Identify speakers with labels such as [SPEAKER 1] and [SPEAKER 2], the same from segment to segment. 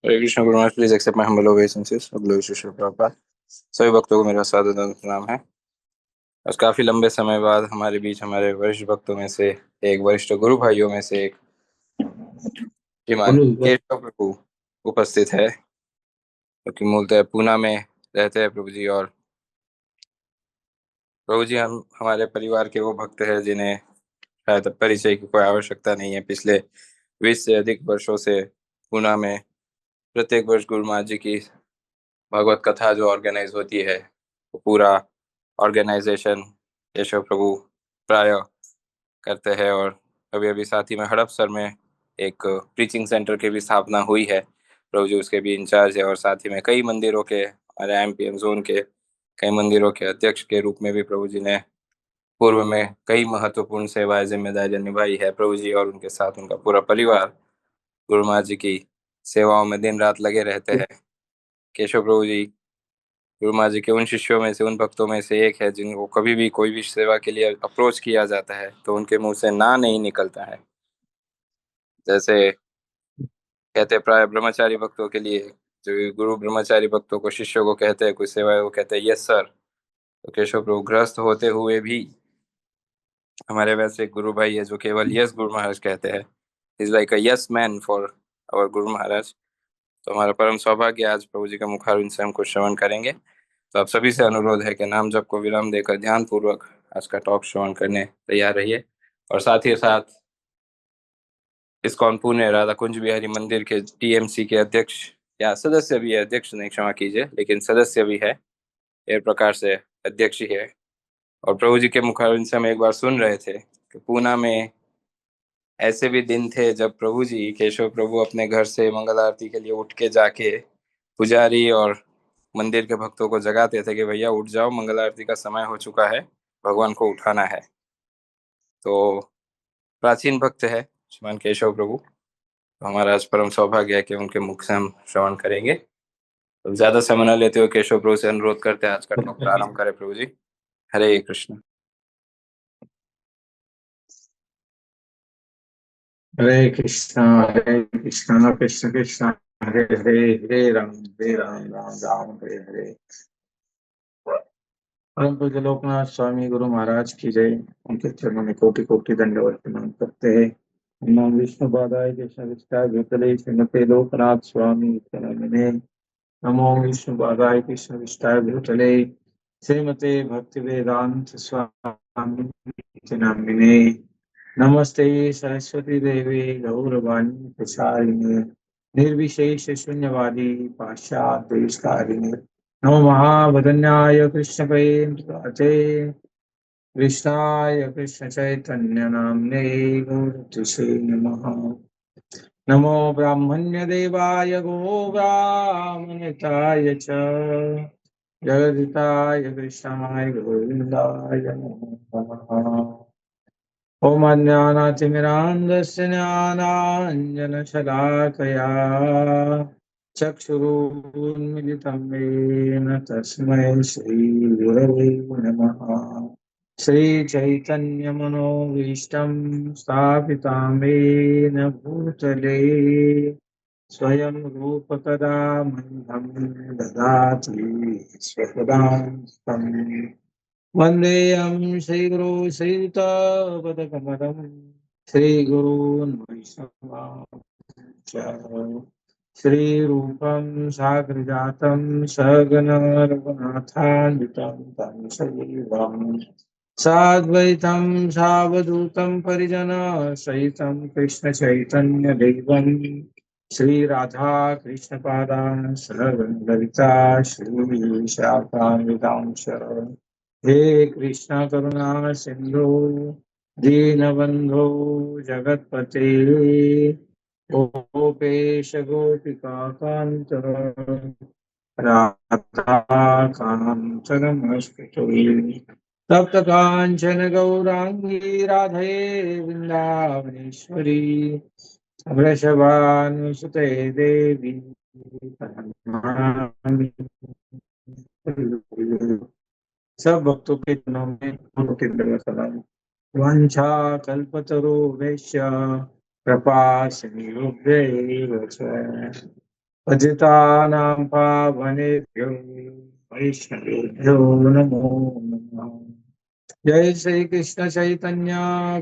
[SPEAKER 1] Hare Krishna Guru Maharaj, please accept my humble ओबेइसेंसेस। अगले शिष्य प्रभुपाद। सभी भक्तों को मेरा सादर प्रणाम है। आज काफी लंबे समय बाद हमारे बीच हमारे वरिष्ठ भक्तों में से एक, वरिष्ठ गुरु भाइयों में से एक, श्रीमान केशव प्रभु उपस्थित है, जो कि मूलतः पूना में रहते हैं प्रभु जी। और प्रभु जी हम हमारे परिवार के वो भक्त हैं जिन्हें शायद परिचय की कोई आवश्यकता नहीं है। पिछले 20 से अधिक वर्षों से पूना में प्रत्येक वर्ष गुरु महाराज जी की भगवत कथा जो ऑर्गेनाइज होती है, वो पूरा ऑर्गेनाइजेशन केशव प्रभु प्राय करते हैं। और अभी अभी साथ ही में हड़पसर में एक प्रीचिंग सेंटर की भी स्थापना हुई है। प्रभु जी उसके भी इंचार्ज है। और साथ ही में कई मंदिरों के, हमारे एमपीएम जोन के कई मंदिरों के अध्यक्ष के रूप में भी प्रभु जी ने पूर्व में कई महत्वपूर्ण सेवाएं, जिम्मेदारियां निभाई है। प्रभु जी और उनके साथ उनका पूरा परिवार गुरु महाराज जी की सेवाओं में दिन रात लगे रहते हैं। केशव प्रभु जी गुरु महाराज जी के उन शिष्यों में से, उन भक्तों में से एक है जिनको कभी भी कोई भी सेवा के लिए अप्रोच किया जाता है तो उनके मुंह से ना नहीं निकलता है। जैसे कहते हैं प्राय ब्रह्मचारी भक्तों के लिए, जो गुरु ब्रह्मचारी भक्तों को, शिष्यों को कहते हैं कोई सेवा है, वो कहते हैं यस सर। तो केशव प्रभु गृहस्थ होते हुए भी हमारे वैसे गुरु भाई है जो केवल यस गुरु महाराज कहते हैं। Is like a yes man for our Guru Maharaj. तो हमारा परम सौभाग्य आज प्रभु जी का मुखारविंद से हम कुछ श्रवण करेंगे। तो आप सभी से अनुरोध है कि नाम जप को विराम देकर ध्यान पूर्वक आज का टॉक श्रवण करने तैयार रहिए। और साथ ही साथ इस्कॉन पुणे राधा कुंज बिहारी मंदिर के टीएमसी के अध्यक्ष, या सदस्य भी है, अध्यक्ष नहीं क्षमा कीजिए, लेकिन सदस्य भी है, एक प्रकार से अध्यक्ष ही है। और प्रभु जी के मुखारविंद से हम एक बार सुन रहे थे कि पूना में ऐसे भी दिन थे जब प्रभु जी, केशव प्रभु, अपने घर से मंगल आरती के लिए उठ के जाके पुजारी और मंदिर के भक्तों को जगाते थे कि भैया उठ जाओ, मंगल आरती का समय हो चुका है, भगवान को उठाना है। तो प्राचीन भक्त है श्रीमान केशव प्रभु। तो हमारा आज परम सौभाग्य है कि उनके मुख से हम श्रवण करेंगे। तो ज्यादा समय न लेते हुए केशव प्रभु से अनुरोध करते हैं आज का टॉक प्रारंभ करें। प्रभु जी, हरे कृष्ण।
[SPEAKER 2] हरे कृष्णा कृष्ण कृष्ण हरे हरे, हरे राम राम राम हरे हरे। परम पूज्य लोकनाथ स्वामी गुरु महाराज की जय। उनके चरणों में कोटि कोटि दंडवत प्रणाम करते हैं। नमो विष्णु पादाय कृष्ण विष्टाय भूतले श्रीमते लोकनाथ स्वामी चरणने। नमो विष्णु पादाय कृष्ण विष्टाय भूतले श्रीमते भक्ति वेदांत स्वामी नामिने। नमस्ते सरस्वती देवी गौरवाणी प्रसारिणे निर्विशेष शून्यवादी पाश्चात्य देशकारिणे। नमो महावदन्याय कृष्ण प्रेमते कृष्णाय कृष्ण चैतन्य नाम्ने गौरतुसे नमः। नमो ब्राह्मण्य देवाय गो ब्राह्मणताय च जगदिताय कृष्णाय गोविन्दाय नमो नमः। ओम अज्ञानातिमिरान्धस्य ज्ञानाञ्जनशलाकया चक्षुरुन्मिलितं येन तस्मै श्रीगुरवे नमः। श्रीचैतन्यमनोभीष्टं स्थापितां येन भूतले स्वयं रूपकदा मह्यं ददाति स्वपदान्तं। वन्देऽहं श्रीगुरो श्रीयुतापदकमलं श्रीगुरून् वैष्णवांश्च श्रीरूपं साग्रजातं सहगण रघुनाथान्वितं तं सजीवं साद्वैतं सावधूतं परिजन सहितं कृष्णचैतन्यदेवं श्रीराधा कृष्णपादान् सहगणललिता श्रीशाखान्वितांश्च। हे कृष्णा करुणा सिंधु दीनबंधो जगतपते गोपेश गोपिका कांत राधा कांत नमस्ते। तप्त कांचन गौरांगी राधे वृंदावनेश्वरी वृषभानुसुते देवी प्रणमामि। सब भक्तों के चरणों में कोटि दंडवत प्रणाम। वांछा कल्पतरुभ्यश्च कृपा सिन्धुभ्यैव च पतितानां पावनेभ्यो वैष्णवेभ्यो नमो नमः। जय श्री कृष्ण चैतन्य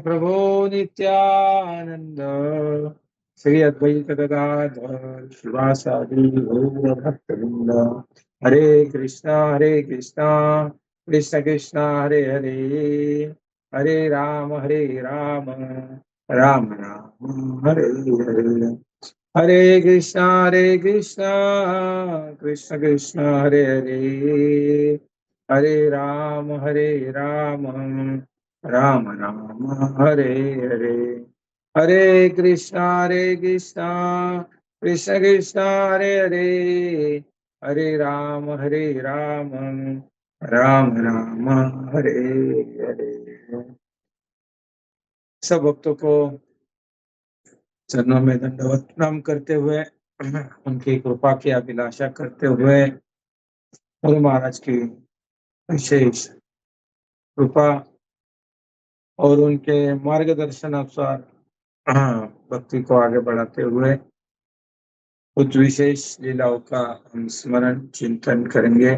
[SPEAKER 2] प्रभु नित्यानंद, श्री अद्वैत गदाधर शिवासादि गौर भक्तवृंद। हरे कृष्णा कृष्ण कृष्ण हरे हरे, हरे राम राम राम हरे हरे। हरे कृष्णा कृष्ण कृष्ण हरे हरे, हरे राम राम राम राम हरे हरे। हरे कृष्णा कृष्ण कृष्ण हरे हरे, हरे राम राम राम हरे हरे। सब भक्तों को चरणों में दंडवत प्रणाम करते हुए, उनकी कृपा की अभिलाषा करते हुए, गुरु महाराज की विशेष कृपा और उनके मार्गदर्शन अनुसार भक्ति को आगे बढ़ाते हुए कुछ विशेष लीलाओं का हम स्मरण चिंतन करेंगे।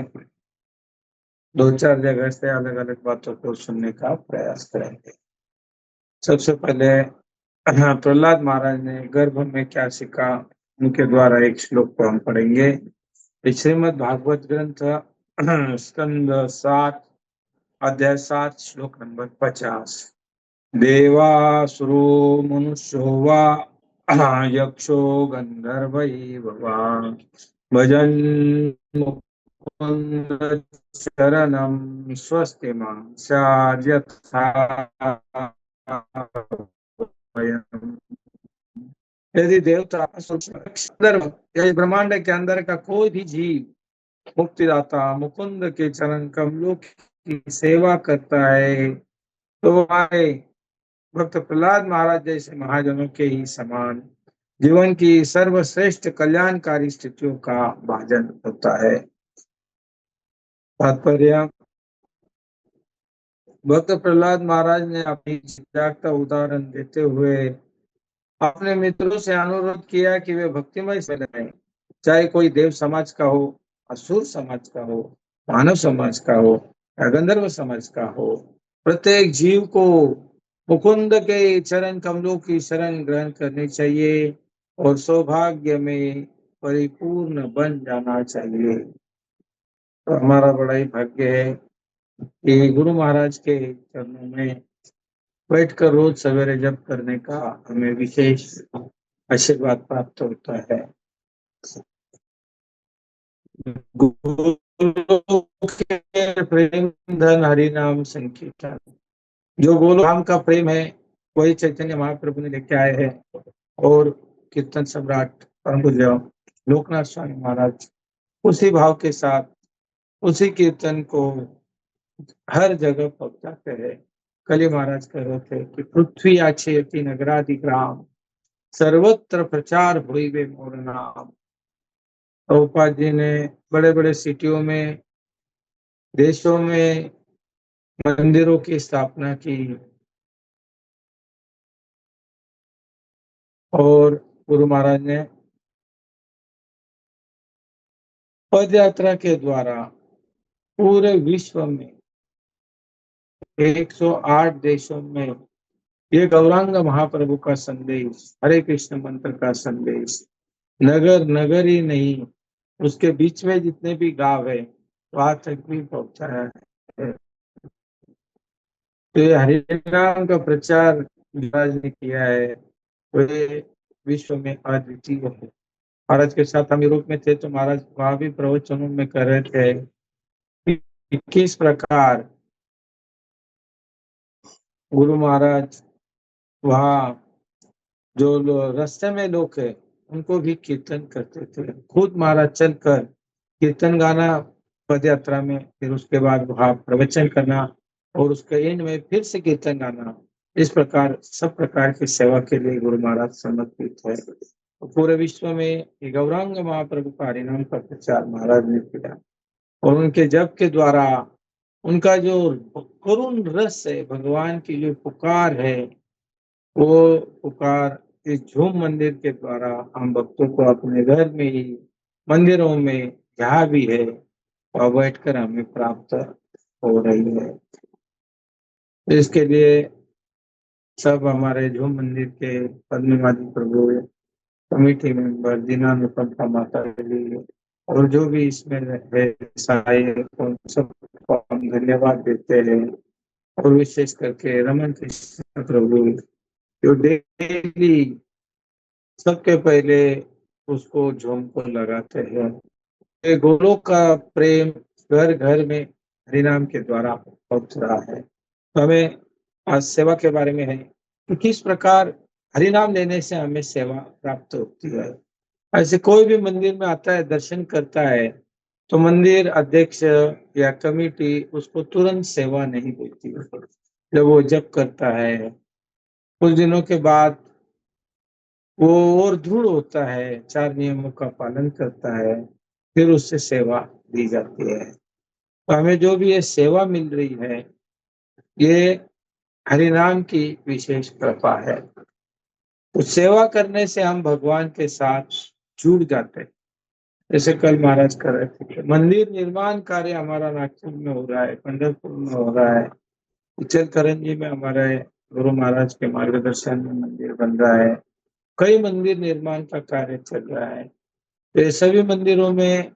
[SPEAKER 2] दो चार जगह से अलग अलग बातों को सुनने का प्रयास करेंगे। सबसे पहले प्रहलाद महाराज ने गर्भ में क्या सीखा, उनके द्वारा एक श्लोक को हम पढ़ेंगे। श्रीमद् भागवत ग्रंथ स्कंद 7 अध्याय 7 श्लोक नंबर 50। देवासुरो मनुष्यो वा यक्षो गंधर्वैव वा भजन् मुकुन्द शरणं स्वस्ति मां स्याद्यथा वयम्। यदि देवता यदि ब्रह्मांड के अंदर का कोई भी जीव मुक्तिदाता मुकुंद के चरण कमलों की सेवा करता है, तो हमारे भक्त प्रहलाद महाराज जैसे महाजनों के ही समान जीवन की सर्वश्रेष्ठ कल्याणकारी स्थितियों का भाजन होता है। तात्पर्य, भक्त प्रहलाद महाराज ने अपनी जागता उदाहरण देते हुए अपने मित्रों से अनुरोध किया कि वे भक्तिमय से रहें, चाहे कोई देव समाज का हो, असुर समाज का हो, मानव समाज का हो या गंधर्व समाज का हो, प्रत्येक जीव को मुकुंद के चरण कमलों की शरण ग्रहण करनी चाहिए और सौभाग्य में परिपूर्ण बन जाना चाहिए। तो हमारा बड़ा ही भाग्य है कि गुरु महाराज के चरणों में बैठकर रोज सवेरे जप करने का हमें विशेष आशीर्वाद प्राप्त होता है। गुरु के प्रेम धन हरि नाम संकीर्तन, जो गोलोक का प्रेम है वही चैतन्य महाप्रभु ने लेके आए हैं और कीर्तन सम्राट परम पूज्य लोकनाथ स्वामी महाराज उसी भाव के साथ उसी कीर्तन को हर जगह पहुंचाते हैं। कली महाराज कह रहे थे कि पृथ्वी आछेयति नगरादि ग्राम, सर्वत्र प्रचार हुई मोर नाम। प्रभुपाद जी ने बड़े बड़े सिटियों में, देशों में मंदिरों की स्थापना की और गुरु महाराज ने पद यात्रा के द्वारा पूरे विश्व में 108 देशों में ये गौरांग महाप्रभु का संदेश, हरे कृष्ण मंत्र का संदेश नगर नगर ही नहीं, उसके बीच में जितने भी गांव है वहां तक भी पहुंचाया है। तो ये हरि नाम का प्रचार महाराज ने किया है, तो ये विश्व में अद्वितीय है। महाराज के साथ हम यूरोप में थे तो महाराज वहां भी प्रवचनों में कर रहे थे कि किस प्रकार गुरु महाराज वहाँ जो रास्ते में लोग है उनको भी कीर्तन करते थे। खुद महाराज चलकर कीर्तन गाना पद यात्रा में, फिर उसके बाद वहाँ प्रवचन करना और उसके एंड में फिर से कीर्तन गाना। इस प्रकार सब प्रकार की सेवा के लिए गुरु महाराज समर्पित है। तो पूरे विश्व में गौरांग महाप्रभु का हरिनाम का प्रचार महाराज ने किया और उनके जप के द्वारा उनका जो करुण रस है, भगवान की जो पुकार है, वो पुकार इस झूम मंदिर के द्वारा हम भक्तों को अपने घर में ही मंदिरों में जहाँ भी है वह बैठकर हमें प्राप्त हो रही है। इसके लिए सब हमारे जो मंदिर के पद्मनाभी प्रभु कमेटी मेंबर, दीनानुकंपा माता जी और जो भी इसमें है सहायक, उन सबको हम धन्यवाद देते हैं। और विशेष करके रमन कृष्ण प्रभु जो डेली सबके पहले उसको झूम को लगाते हैं। ये गुरु का प्रेम घर घर में हरिनाम के द्वारा पहुंच रहा है। तो हमें आज सेवा के बारे में है कि किस प्रकार हरिनाम लेने से हमें सेवा प्राप्त होती है। ऐसे कोई भी मंदिर में आता है, दर्शन करता है, तो मंदिर अध्यक्ष या कमेटी उसको तुरंत सेवा नहीं देती है। जब वो जप करता है, कुछ दिनों के बाद वो और दृढ़ होता है, 4 नियमों का पालन करता है, फिर उससे सेवा दी जाती है। तो हमें जो भी ये सेवा मिल रही है, ये हरिनाम की विशेष कृपा है। तो सेवा करने से हम भगवान के साथ जुड़ जाते हैं। जैसे कल महाराज कर रहे थे, मंदिर निर्माण कार्य हमारा नागपुर में हो रहा है, पंढरपुर में हो रहा है, इचलकरंजी में हमारे गुरु महाराज के मार्गदर्शन में मंदिर बन रहा है, कई मंदिर निर्माण का कार्य चल रहा है। तो ये सभी मंदिरों में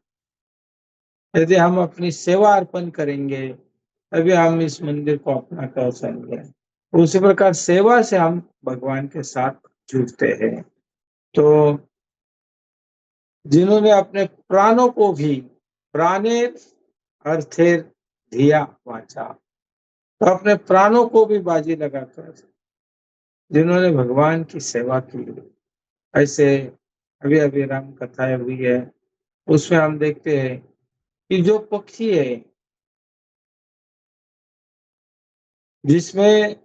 [SPEAKER 2] यदि हम अपनी सेवा अर्पण करेंगे, तभी हम इस मंदिर को अपना कर सकेंगे। उसी प्रकार सेवा से हम भगवान के साथ जुड़ते हैं। तो जिन्होंने अपने प्राणों को भी, प्राणे अर्थेर धिया वाचा, तो अपने प्राणों को भी बाजी लगाकर जिन्होंने भगवान की सेवा की, ऐसे अभी अभी राम कथाएं हुई है, उसमें हम देखते हैं कि जो पक्षी है जिसमें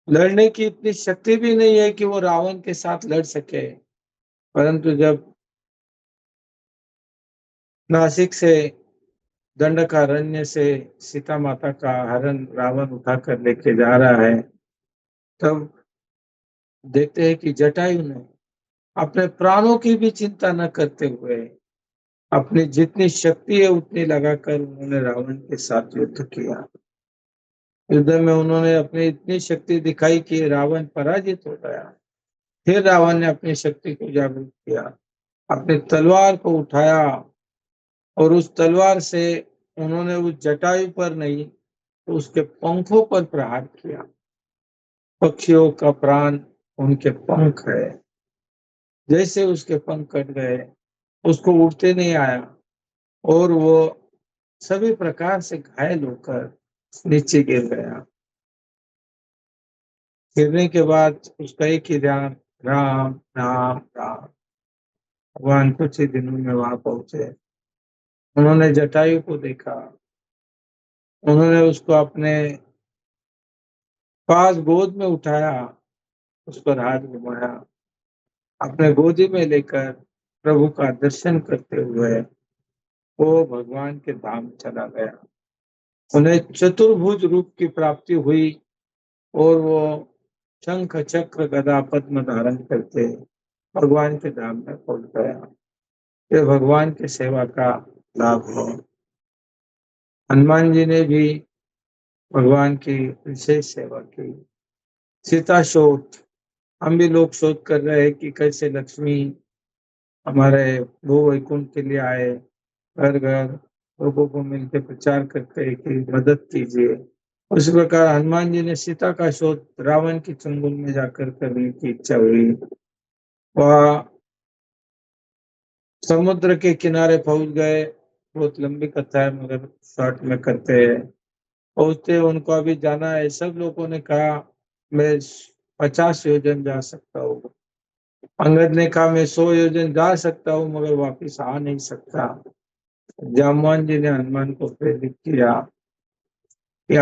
[SPEAKER 2] लड़ने की इतनी शक्ति भी नहीं है कि वो रावण के साथ लड़ सके, परंतु जब नासिक से दंडकारण्य से सीता माता का हरण रावण उठा कर लेके जा रहा है, तब देखते हैं कि जटायु ने अपने प्राणों की भी चिंता न करते हुए अपनी जितनी शक्ति है उतनी लगाकर उन्होंने रावण के साथ युद्ध किया। युद्ध में उन्होंने अपनी इतनी शक्ति दिखाई कि रावण पराजित हो गया। फिर रावण ने अपनी शक्ति को जागृत किया, अपनी तलवार को उठाया और उस तलवार से उन्होंने उस जटायु पर नहीं तो उसके पंखों पर प्रहार किया। पक्षियों का प्राण उनके पंख है, जैसे उसके पंख कट गए, उसको उड़ते नहीं आया और वो सभी प्रकार से घायल होकर नीचे गिर गया। गिरने के बाद उसका एक ही ध्यान, राम राम राम। भगवान कुछ ही दिनों में वहां पहुंचे, उन्होंने जटायु को देखा, उन्होंने उसको अपने पास गोद में उठाया, उस पर हाथ घुमाया, अपने गोदी में लेकर प्रभु का दर्शन करते हुए वो भगवान के धाम चला गया। उन्हें चतुर्भुज रूप की प्राप्ति हुई और वो शंख चक्र गदा पद्म धारण करते भगवान के धाम में पहुंच गया। ये भगवान की सेवा का लाभ है। हनुमान जी ने भी भगवान की विशेष सेवा की। सीता शोध, हम भी लोग शोध कर रहे हैं कि कैसे लक्ष्मी हमारे भू वैकुंठ के लिए आए, घर घर लोगों को मिलकर प्रचार करते हैं कि मदद कीजिए। उसी प्रकार हनुमान जी ने सीता का शोध रावण की चंगुल में जाकर करने की इच्छा हुई। वह समुद्र के किनारे पहुंच गए, बहुत लंबी कथा है मगर शॉर्ट में करते हैं। पहुंचते उनको अभी जाना है, सब लोगों ने कहा मैं 50 योजन जा सकता हूँ। अंगद ने कहा मैं 100 योजन जा सकता हूँ मगर वापिस आ नहीं सकता। जामवान जी ने हनुमान को प्रेरित किया कि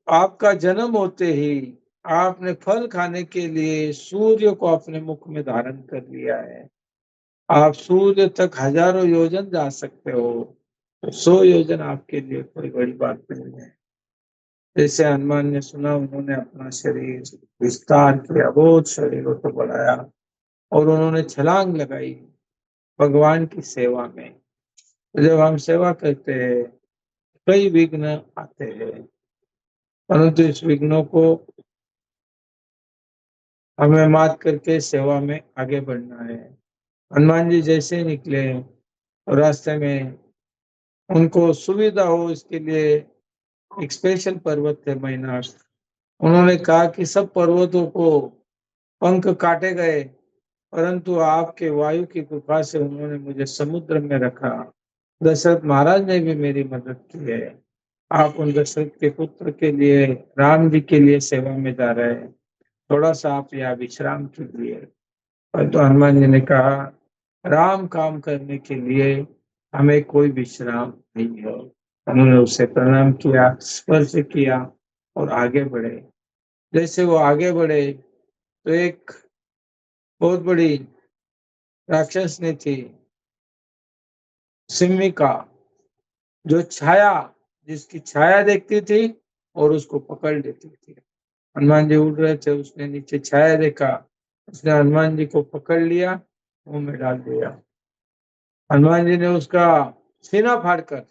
[SPEAKER 2] आपका जन्म होते ही आपने फल खाने के लिए सूर्य को अपने मुख में धारण कर लिया है। आप सूर्य तक हजारों योजन जा सकते हो, तो 100 योजन आपके लिए कोई बड़ी बात नहीं है। जैसे हनुमान ने सुना, उन्होंने अपना शरीर विस्तार किया, बहुत शरीरों को बढ़ाया और उन्होंने छलांग लगाई भगवान की सेवा में। तो जब हम सेवा करते हैं, कई विघ्न आते हैं, परंतु इस विघ्नों को हमें मात करके सेवा में आगे बढ़ना है। हनुमान जी जैसे ही निकले और रास्ते में उनको सुविधा हो इसके लिए एक स्पेशल पर्वत है मैनाक। उन्होंने कहा कि सब पर्वतों को पंख काटे गए, परंतु आपके वायु की कृपा से उन्होंने मुझे समुद्र में रखा। दशरथ महाराज ने भी मेरी मदद की है। आप उन दशरथ के पुत्र के लिए, राम जी के लिए सेवा में जा रहे हैं, थोड़ा सा आप यहाँ विश्राम कीजिए। परंतु हनुमान जी ने कहा, राम काम करने के लिए हमें कोई विश्राम नहीं है। उन्होंने उसे प्रणाम किया, स्पर्श किया और आगे बढ़े। जैसे वो आगे बढ़े तो एक बहुत बड़ी राक्षस ने थी, सिम्मिका, जो छाया, जिसकी छाया देखती थी और उसको पकड़ लेती थी। हनुमान जी उड़ रहे थे, उसने नीचे छाया देखा, उसने हनुमान जी को पकड़ लिया, मुंह में डाल दिया। हनुमान जी ने उसका सीना फाड़कर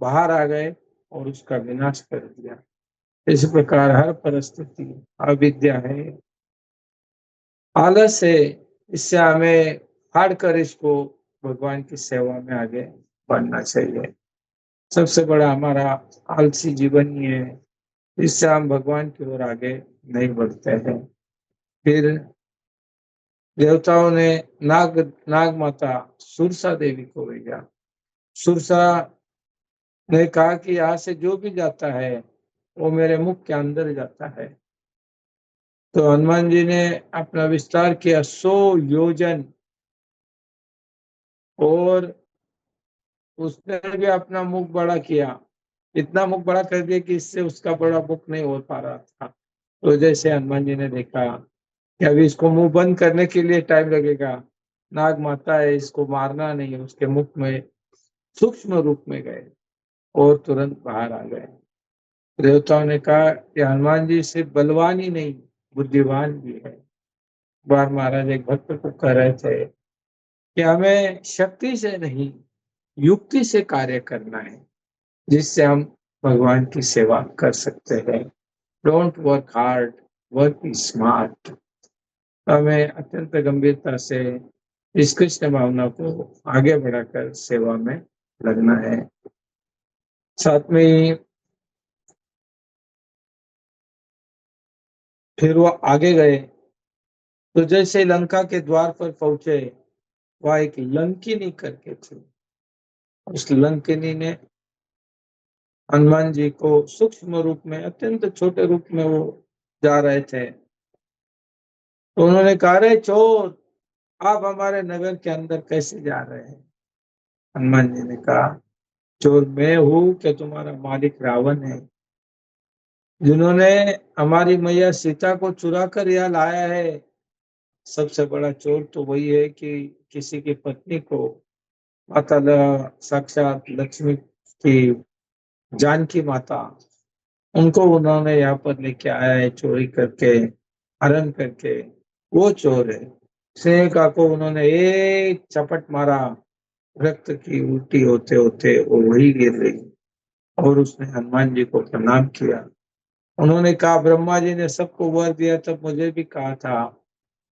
[SPEAKER 2] बाहर आ गए और उसका विनाश कर दिया। इस प्रकार हर परिस्थिति अविद्या है, आलस है, इससे हमें फाड़ कर इसको भगवान की सेवा में आगे बढ़ना चाहिए। सबसे बड़ा हमारा आलसी जीवन ही है, इससे हम भगवान की ओर आगे नहीं बढ़ते हैं। फिर देवताओं ने नाग नाग माता सुरसा देवी को भेजा। सुरसा ने कहा कि यहाँ से जो भी जाता है वो मेरे मुख के अंदर जाता है। तो हनुमान जी ने अपना विस्तार किया 100 योजन, और उसने भी अपना मुख बड़ा किया, इतना मुख बड़ा कर दिया कि इससे उसका बड़ा मुख नहीं हो पा रहा था। तो जैसे हनुमान जी ने देखा कि अभी इसको मुंह बंद करने के लिए टाइम लगेगा, नाग माता है, इसको मारना नहीं है, उसके मुख में सूक्ष्म रूप में गए और तुरंत बाहर आ गए। देवताओं ने कहा कि हनुमान जी सिर्फ बलवान ही नहीं, बुद्धिमान भी है। बार महाराज एक भक्त को कह रहे थे कि हमें शक्ति से नहीं, युक्ति से कार्य करना है, जिससे हम भगवान की सेवा कर सकते हैं। Don't work hard, work smart. हमें अत्यंत गंभीरता से इस कृष्ण भावना को आगे बढ़ाकर सेवा में लगना है। साथ में ही फिर वो आगे गए, तो जैसे लंका के द्वार पर पहुंचे, वहां एक लंकिनी करके थी। उस लंकिनी ने हनुमान जी को सूक्ष्म रूप में, अत्यंत छोटे रूप में वो जा रहे थे, तो उन्होंने कहा, रे चोर, आप हमारे नगर के अंदर कैसे जा रहे हैं? हनुमान जी ने कहा, चोर मैं हूँ कि तुम्हारा मालिक रावण है, जिन्होंने हमारी मैया सीता को चुरा कर यहाँ लाया है। सबसे बड़ा चोर तो वही है कि किसी की पत्नी को, माता साक्षात लक्ष्मी की, जानकी माता, उनको उन्होंने यहाँ पर लेके आया है चोरी करके, हरण करके। वो चोर है। सिंह को उन्होंने एक चपट मारा, रक्त की उल्टी होते होते वो वही गिर गई और उसने हनुमान जी को प्रणाम किया। उन्होंने कहा, ब्रह्मा जी ने सबको वर दिया, तब मुझे भी कहा था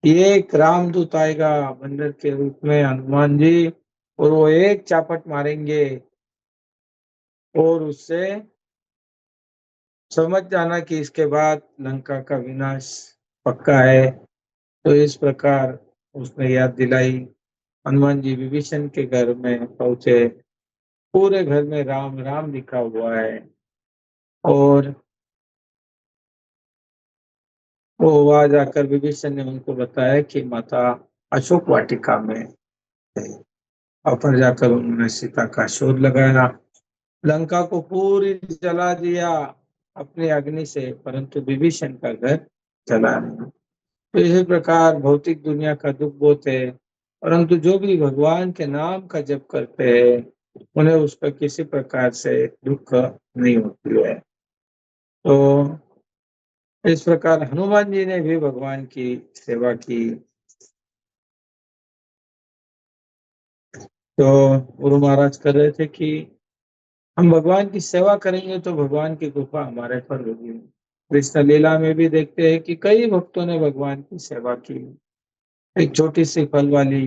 [SPEAKER 2] एक रामदूत आएगा बंदर के रूप में, हनुमान जी, और वो एक चापट मारेंगे और उससे समझ जाना कि इसके बाद लंका का विनाश पक्का है। तो इस प्रकार उसने याद दिलाई। हनुमान जी विभीषण के घर में पहुंचे, पूरे घर में राम राम लिखा हुआ है, और वो वहां जाकर विभीषण ने उनको बताया कि माता अशोक वाटिका में है। और फिर जाकर उन्होंने सीता का शोध लगाया, लंका को पूरी जला दिया अपनी अग्नि से, परंतु विभीषण का घर जला नहीं। तो इसी प्रकार भौतिक दुनिया का दुख बहुत है, परंतु जो भी भगवान के नाम का जप करते हैं, उन्हें उसका किसी प्रकार से दुख नहीं होती है। तो इस प्रकार हनुमान जी ने भी भगवान की सेवा की। तो गुरु महाराज कर रहे थे कि हम भगवान की सेवा करेंगे तो भगवान की कृपा हमारे पर होगी। कृष्ण लीला में भी देखते हैं कि कई भक्तों ने भगवान की सेवा की। एक छोटी सी फल वाली,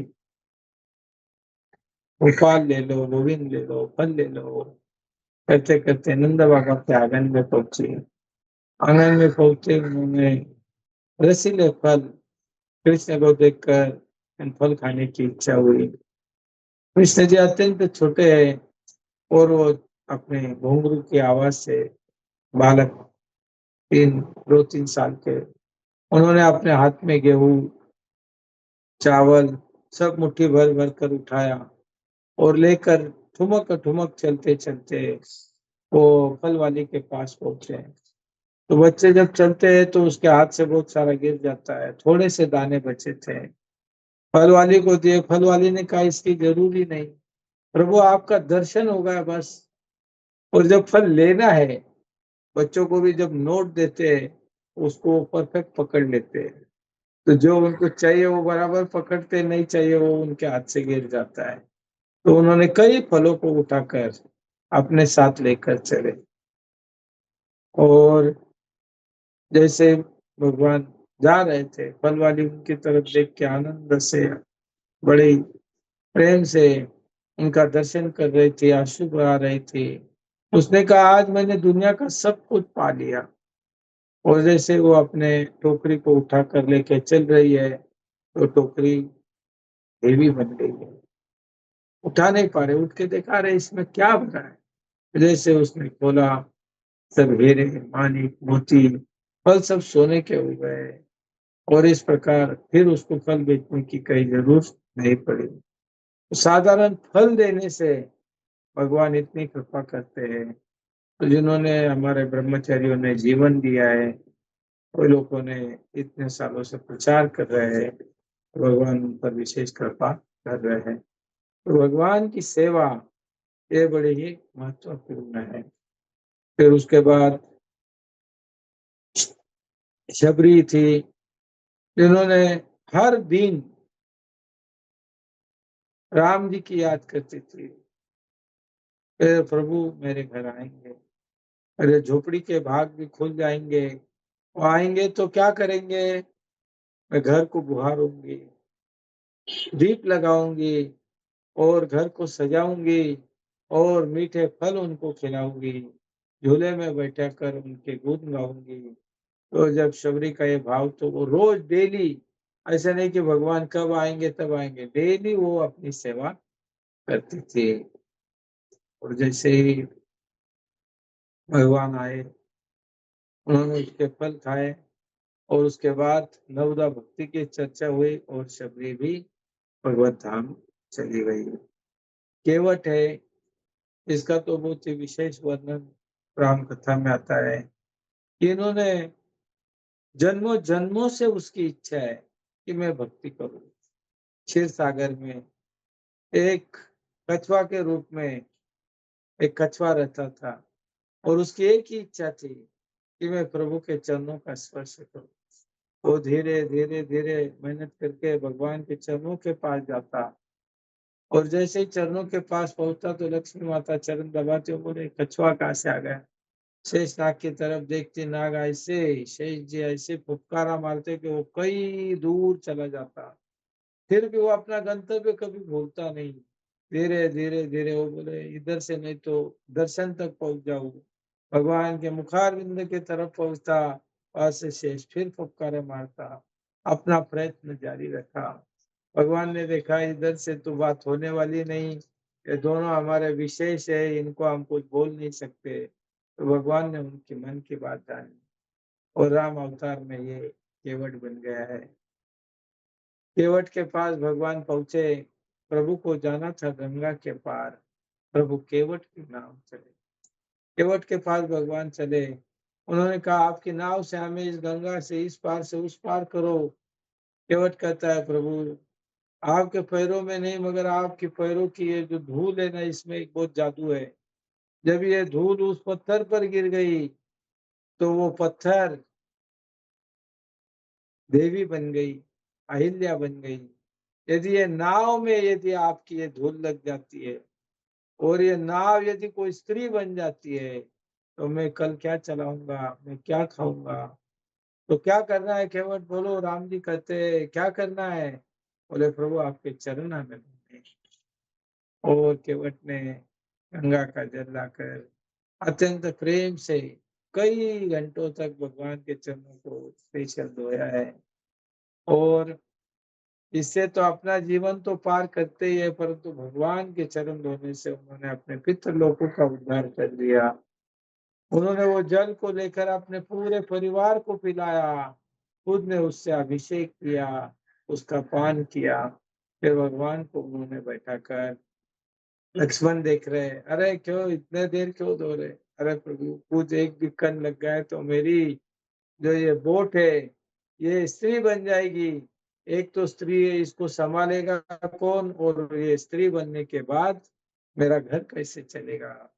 [SPEAKER 2] गोपाल ले लो, गोविंद ले लो, फल ले लो, करते करते नंद बाबा के आंगन में पहुंची। आंगन में पहुंचे उन्होंने रसीले फल, कृष्ण को देखकर इन फल खाने की इच्छा हुई। कृष्ण जी अत्यंत छोटे हैं और वो अपने घुंघरू की आवाज से, बालक 2-3 साल के, उन्होंने अपने हाथ में गेहूं, चावल सब मुट्ठी भर भर कर उठाया और लेकर ठुमक ठुमक चलते चलते वो फल वाली के पास पहुंचे। तो बच्चे जब चलते हैं तो उसके हाथ से बहुत सारा गिर जाता है, थोड़े से दाने बचे थे, फल वाली को दिए। फल वाली ने कहा इसकी जरूरी नहीं, प्रभु आपका दर्शन होगा बस। और जब फल लेना है, बच्चों को भी जब नोट देते हैं उसको परफेक्ट पकड़ लेते हैं। तो जो उनको चाहिए वो बराबर पकड़ते, नहीं चाहिए वो उनके हाथ से गिर जाता है। तो उन्होंने कई फलों को उठाकर अपने साथ लेकर चले। और जैसे भगवान जा रहे थे, फल वाली उनकी तरफ देख के आनंद से, बड़े प्रेम से उनका दर्शन कर रही थी, आंसू बहा रही थी। उसने कहा आज मैंने दुनिया का सब कुछ पा लिया। और जैसे वो अपने टोकरी को उठा कर लेके चल रही है तो टोकरी हेवी बन गई है, उठा नहीं पा रहे। उठ के देखा रहे इसमें क्या भरा है। जैसे उसने खोला, सब हीरे, मानिक, मोती, फल सब सोने के हो गए। और इस प्रकार फिर उसको फल बेचने की कई जरूरत नहीं पड़ी। साधारण फल देने से भगवान इतनी कृपा करते हैं। तो जिन्होंने हमारे ब्रह्मचारियों ने जीवन दिया है, वो लोगों ने इतने सालों से प्रचार कर रहे हैं, भगवान उन पर विशेष कृपा कर रहे हैं। तो भगवान की सेवा ये बड़ी ही महत्वपूर्ण है। फिर उसके बाद शबरी थी, जिन्होंने हर दिन राम जी की याद करती थी। "हे प्रभु मेरे घर आएंगे, अरे झोपड़ी के भाग भी खुल जाएंगे, वो आएंगे तो क्या करेंगे, मैं घर को बुहारूंगी, दीप लगाऊंगी और घर को सजाऊंगी और मीठे फल उनको खिलाऊंगी, झूले में बैठा कर उनके गुण गाऊंगी।" तो जब शबरी का ये भाव, तो वो रोज डेली, ऐसा नहीं कि भगवान कब आएंगे तब आएंगे, डेली वो अपनी सेवा करती थी। और जैसे ही भगवान आए, उन्होंने उसके फल खाए और उसके बाद नवदा भक्ति की चर्चा हुई और शबरी भी भगवत धाम चली गई। केवट है, इसका तो बहुत ही विशेष वर्णन राम कथा में आता है कि इन्होंने जन्मों जन्मों से उसकी इच्छा है कि मैं भक्ति करूं। क्षीर सागर में एक कछुआ के रूप में एक कछुआ रहता था और उसकी एक ही इच्छा थी कि मैं प्रभु के चरणों का स्पर्श करूं। वो धीरे धीरे धीरे मेहनत करके भगवान के चरणों के पास जाता और जैसे ही चरणों के पास पहुंचता तो लक्ष्मी माता चरण दबाते हुए बोले कछुआ कहाँ से आ गया। शेष नाग की तरफ देखते, नाग ऐसे, शेष जी ऐसे फुफकारा मारते कि वो कई दूर चला जाता। फिर भी वो अपना गंतव्य कभी भूलता नहीं। धीरे धीरे धीरे वो बोले इधर से नहीं तो दर्शन तक पहुंच जाऊं। भगवान के मुखारविंद की तरफ पहुंचता, वहां से शेष फिर फुफकारे मारता, अपना प्रयत्न जारी रखा। भगवान ने देखा इधर से तो बात होने वाली नहीं, ये दोनों हमारे विशेष है, इनको हम कुछ बोल नहीं सकते। तो भगवान ने उनके मन की बात जानी और राम अवतार में ये केवट बन गया है। केवट के पास भगवान पहुंचे, प्रभु को जाना था गंगा के पार, प्रभु केवट की नाव चले। केवट के पास भगवान चले, उन्होंने कहा आपकी नाव से हमें इस गंगा से इस पार से उस पार करो। केवट कहता है प्रभु आपके पैरों में नहीं मगर आपके पैरों की ये जो धूल है ना, इसमें एक बहुत जादू है। जब ये धूल उस पत्थर पर गिर गई तो वो पत्थर देवी बन गई, अहिल्या बन गई। यदि ये नाव में यदि आपकी ये धूल लग जाती है और ये नाव यदि कोई स्त्री बन जाती है, तो मैं कल क्या चलाऊँगा? मैं क्या खाऊँगा? तो क्या करना है केवट बोलो राम जी कहते हैं, क्या करना है? बोले प्रभु आपके चरण हमें मिलने। और केवट ने गंगा का जल लाकर अत्यंत प्रेम से कई घंटों तक भगवान के चरणों को स्पेशल धोया है। और इससे तो अपना जीवन तो पार करते ही है, परंतु भगवान के चरण धोने से उन्होंने अपने पितृलोकों का उद्धार कर दिया। उन्होंने वो जल को लेकर अपने पूरे परिवार को पिलाया, खुद ने उससे अभिषेक किया, उसका पान किया। फिर भगवान को उन्होंने बैठाकर लक्ष्मण देख रहे हैं, "अरे! क्यों इतने देर क्यों धो रहे?" "अरे प्रभु, कुछ एक भी कण लग गया है तो मेरी जो ये बोट है, ये स्त्री बन जाएगी। एक तो स्त्री है, इसको सँभालेगा कौन? और ये स्त्री बनने के बाद मेरा घर कैसे चलेगा?"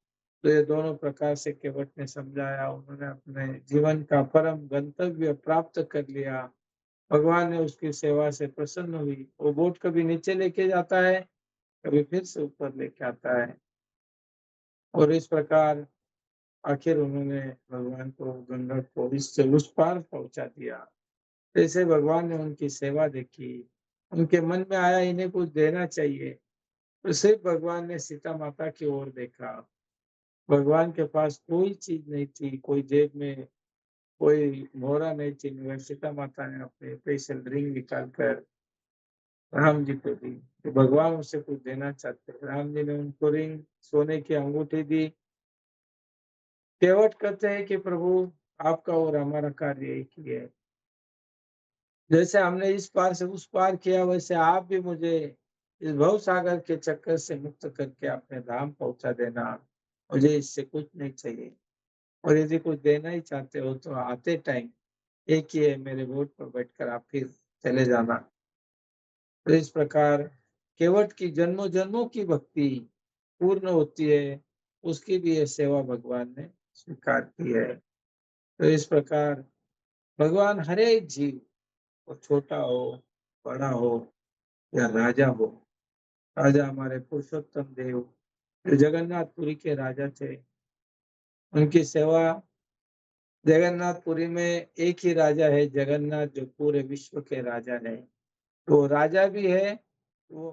[SPEAKER 2] तो ये दोनों प्रकार से केवट ने समझाया, उन्होंने अपने जीवन का परम गंतव्य प्राप्त कर लिया। भगवान ने उसकी सेवा से प्रसन्न हुई। वो बोट कभी नीचे लेके जाता है, कभी फिर से ऊपर लेके आता है। और इस प्रकार आखिर उन्होंने भगवान को गंगा को इससे उस पार पहुँचा दिया। जैसे भगवान ने उनकी सेवा देखी, उनके मन में आया इन्हें कुछ देना चाहिए, तो सिर्फ भगवान ने सीता माता की ओर देखा। भगवान के पास कोई चीज़ नहीं थी, कोई जेब में कोई मोहरा नहीं थी, मगर सीता माता ने अपने स्पेशल रिंग निकाल कर राम जी को दी। तो भगवान उसे कुछ देना चाहते थे। राम जी ने उनको रिंग, सोने की अंगूठी दी। केवट कहते हैं कि प्रभु आपका और हमारा कार्य एक ही है। जैसे हमने इस पार से उस पार किया वैसे आप भी मुझे इस भव सागर के चक्कर से मुक्त करके अपने धाम पहुँचा देना। मुझे इससे कुछ नहीं चाहिए। और यदि कुछ देना ही चाहते हो तो आते टाइम एक ही है, मेरे बोट पर बैठकर आप फिर चले जाना। तो इस प्रकार केवट की जन्मों-जन्मों की भक्ति पूर्ण होती है, उसकी भी ये सेवा भगवान ने स्वीकार की है। तो इस प्रकार भगवान हर एक जीव, वो छोटा हो, बड़ा हो या राजा हो, राजा हमारे पुरुषोत्तम देव जो जगन्नाथपुरी के राजा थे, उनकी सेवा जगन्नाथपुरी में एक ही राजा है जगन्नाथ जो पूरे विश्व के राजा हैं। तो राजा भी है, वो